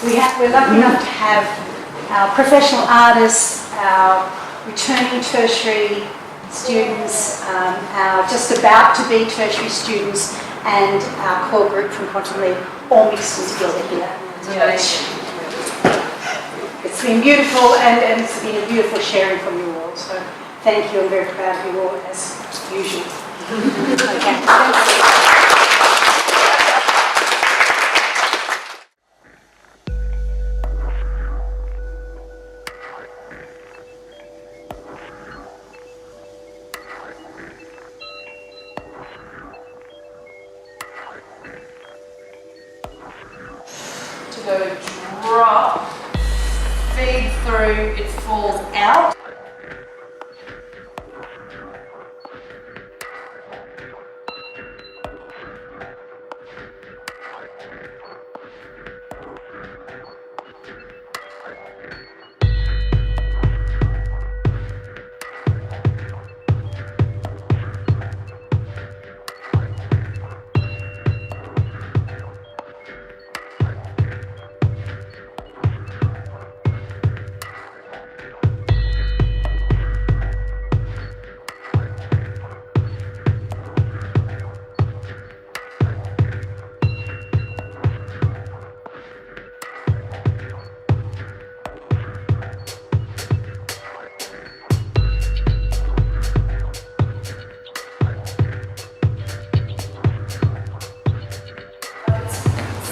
We're lucky enough to have our professional artists, our returning tertiary students, our just about to be tertiary students, and our core group from Quantum Leap all mixed in together here. It's been beautiful, and it's been a beautiful sharing from you all. So thank you. I'm very proud of you all as usual. Okay. Thanks. Go drop, feed through, it falls out.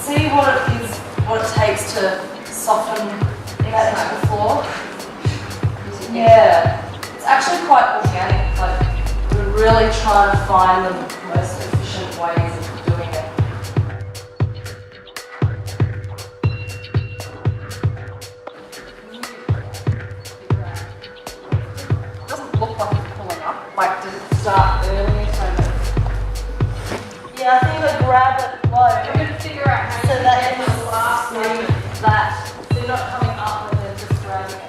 See what it takes to soften that into the floor. Yeah, it's actually quite organic. Like, we're really trying to find the most efficient ways of doing it. It doesn't look like it's pulling up. Like, does it start early? Yeah, I think I grab it low. I'm going to figure out how so that it's smooth that. So you're not coming up and then just grabbing it.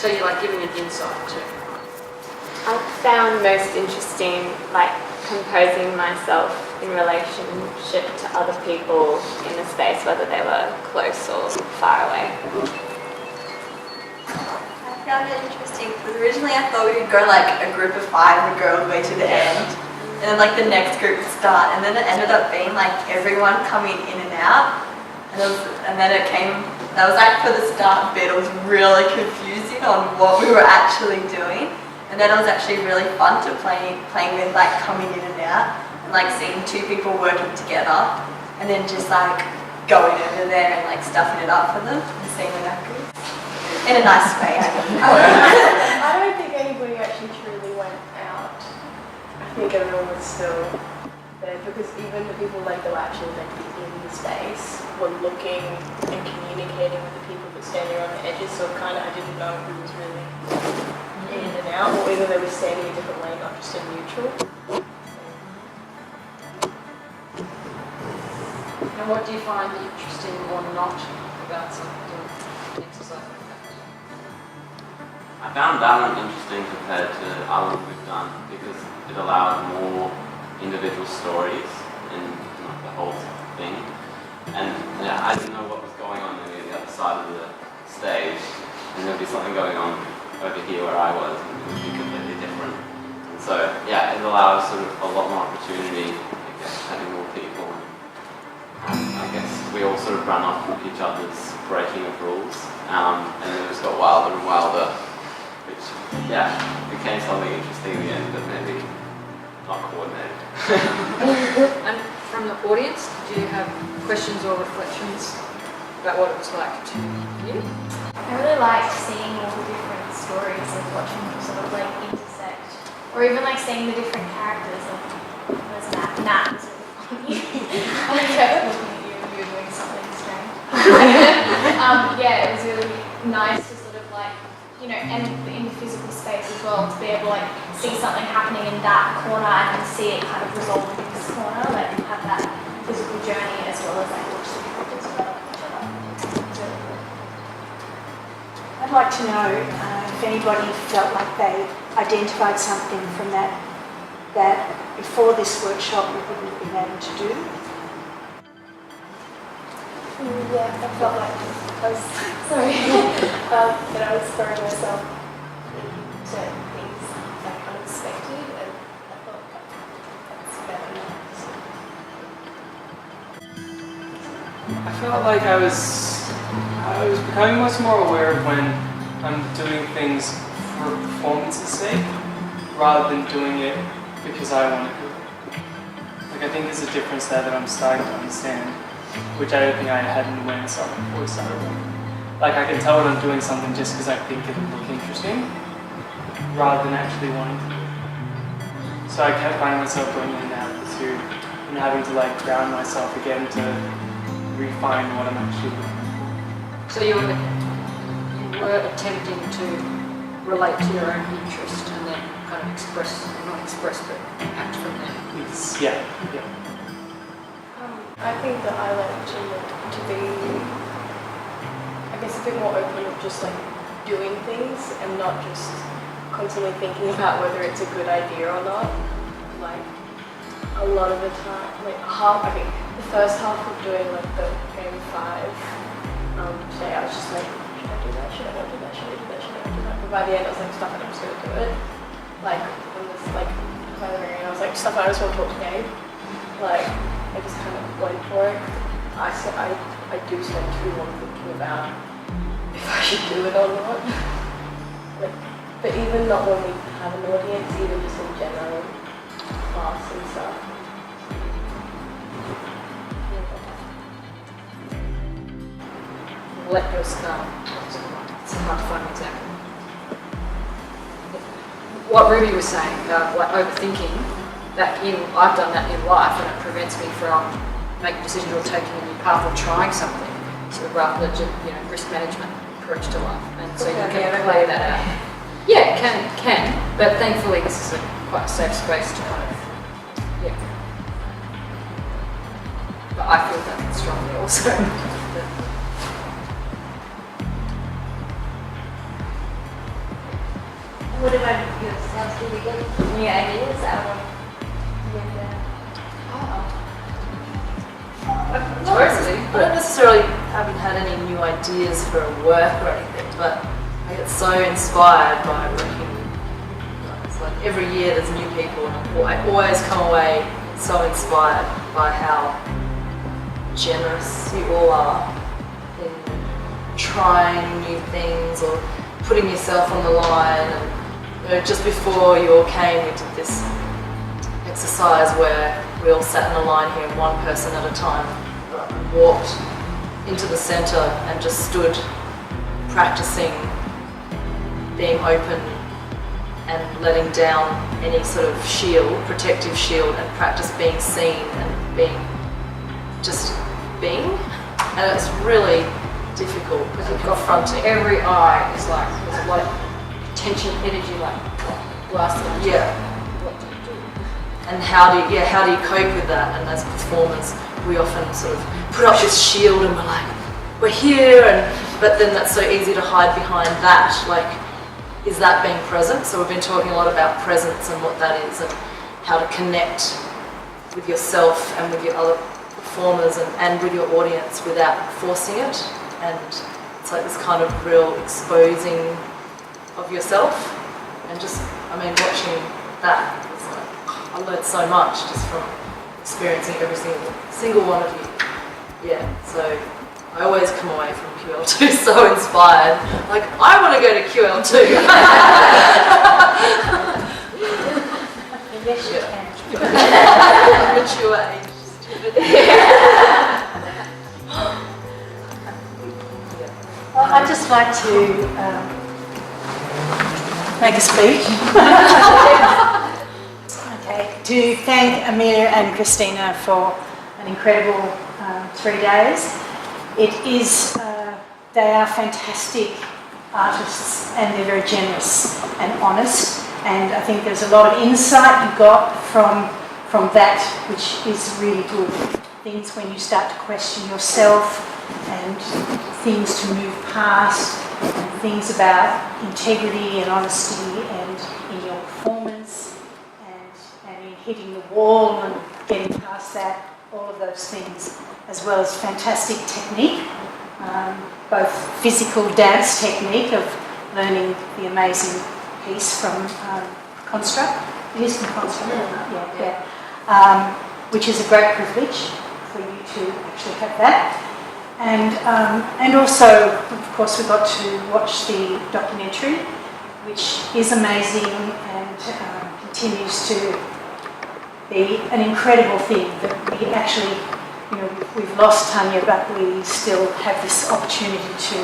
So you're like giving an insight too. I found most interesting like composing myself in relationship to other people in the space, whether they were close or far away. I found it interesting because originally I thought we would go like a group of 5 and we'd go all the way to the end, and then like the next group would start, and then it ended up being like everyone coming in and out, and then it came. That was like for the start bit. It was really confusing on what we were actually doing. And then it was actually really fun to playing with like coming in and out and like seeing 2 people working together and then just like going over there and like stuffing it up for them and seeing what that goes. In a nice way, I mean. I don't think anybody actually truly went out. I think everyone was still there because even the people like that were actually like in the space were looking and communicating with the people that standing around the edges, so kind of I didn't know who was really in and out, or either they were standing a different way, not just in neutral. And what do you find interesting or not about doing exercise like that? I found that one interesting compared to other ones we've done because it allowed more individual stories in like, the whole thing. And yeah, I didn't know what was going on maybe the other side of the stage, and there'd be something going on over here where I was, and it would be completely different. And so yeah, it allowed sort of a lot more opportunity, I guess, having more people. And I guess we all sort of run off with each other's breaking of rules, and it just got wilder and wilder, which yeah, became something interesting in the end, but maybe not coordinated. And from the audience, do you have questions or reflections about what it was like to you? I really liked seeing all the different stories and watching them sort of like intersect, or even like seeing the different characters. Like there's Nat was really funny. I kept looking at you and you were doing something strange. Yeah, it was really nice to sort of like, you know, and in the physical space as well, to be able to like see something happening in that corner and then see it kind of resolve in this corner, like have that physical journey as well as like watch the characters develop each other. It's really cool. I'd like to know if anybody felt like they identified something from that before this workshop we wouldn't have been able to do. Yeah, I felt like I was sorry that I was throwing myself into things like unexpected, and I thought that's better. I felt like I was becoming much more aware of when I'm doing things for performance's sake rather than doing it because I want to do it. Like I think there's a difference there that I'm starting to understand, which I don't think I hadn't when I started before we started. Like I can tell when I'm doing something just because I think it'll look interesting rather than actually wanting to do it. So I kept finding myself going in and out of the suit and having to like ground myself again to refine what I'm actually doing. So you were attempting to relate to your own interest and then kind of not express, but act from there. Yeah. I think that I learned to be, I guess, a bit more open of just like doing things and not just constantly thinking about whether it's a good idea or not. Like a lot of the time, like I think the first half of doing like the game 5 today, I was just like, should I do that? Should I not do that? Should I do that? Should I not do that? But by the end, I was like, stuff it, I'm just gonna do it. Like when this like I was like, stuff I just want to talk to Gabe. Like I just kind of went for it. I do spend too long thinking about if I should do it or not. Like, but even not when we have an audience, even just in general, class and stuff. Let go start. It's a hard to find an example. What Ruby was saying about like overthinking, I've done that in life, and it prevents me from making decisions or taking a new path or trying something. So rather than risk management approach to life, and so you can play that out. Yeah, can, but thankfully this is quite a safe space to kind of, But I feel that strongly also. What about yourself? Did you get new ideas out of with Totally. I don't necessarily haven't had any new ideas for work or anything, but I get so inspired by working. It's like every year there's new people, and I always come away so inspired by how generous you all are in trying new things or putting yourself on the line. And just before you all came, we did this exercise where we all sat in a line here, one person at a time, walked into the centre and just stood practicing being open and letting down any sort of shield, protective shield, and practice being seen and just being. And it's really difficult because you're confronting. Every eye is like, there's a lot of tension, energy, like blasting. Yeah. What do you do? And how do you cope with that? And as performers, we often sort of put up this shield and we're here, but then that's so easy to hide behind that. Like, is that being present? So we've been talking a lot about presence and what that is, and how to connect with yourself and with your other performers and with your audience without forcing it. And it's like this kind of real exposing of yourself, and just, watching that, it's like, I learned so much just from experiencing every single one of you. Yeah, so I always come away from QL2 so inspired. Like, I want to go to QL2. Yes, you can. Mature age. Well, I'd just like to make a speech. Okay, to thank Amelia and Kristina for an incredible 3 days. It is, they are fantastic artists, and they're very generous and honest, and I think there's a lot of insight you got from that, which is really good. Things when you start to question yourself, and things to move past, and things about integrity and honesty, and in your performance, and in hitting the wall and getting past that, all of those things, as well as fantastic technique, both physical dance technique of learning the amazing piece from Construct. It is from Construct, which is a great privilege for you to actually have that. And also, of course, we got to watch the documentary, which is amazing and continues to be an incredible thing that we actually, we've lost Tanja, but we still have this opportunity to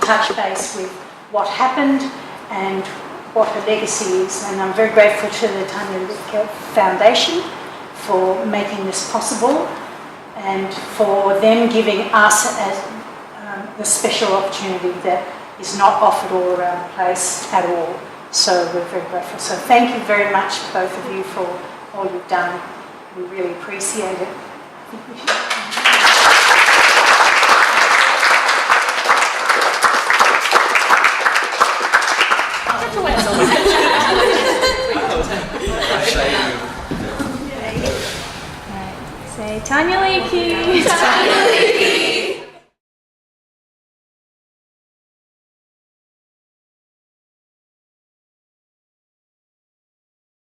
touch base with what happened and what her legacy is. And I'm very grateful to the Tanja Liedtke Foundation for making this possible, and for them giving us the special opportunity that is not offered all around the place at all. So we're very grateful. So thank you very much, both of you, for all you've done. We really appreciate it. I think we should. Say Tanja Liedtke.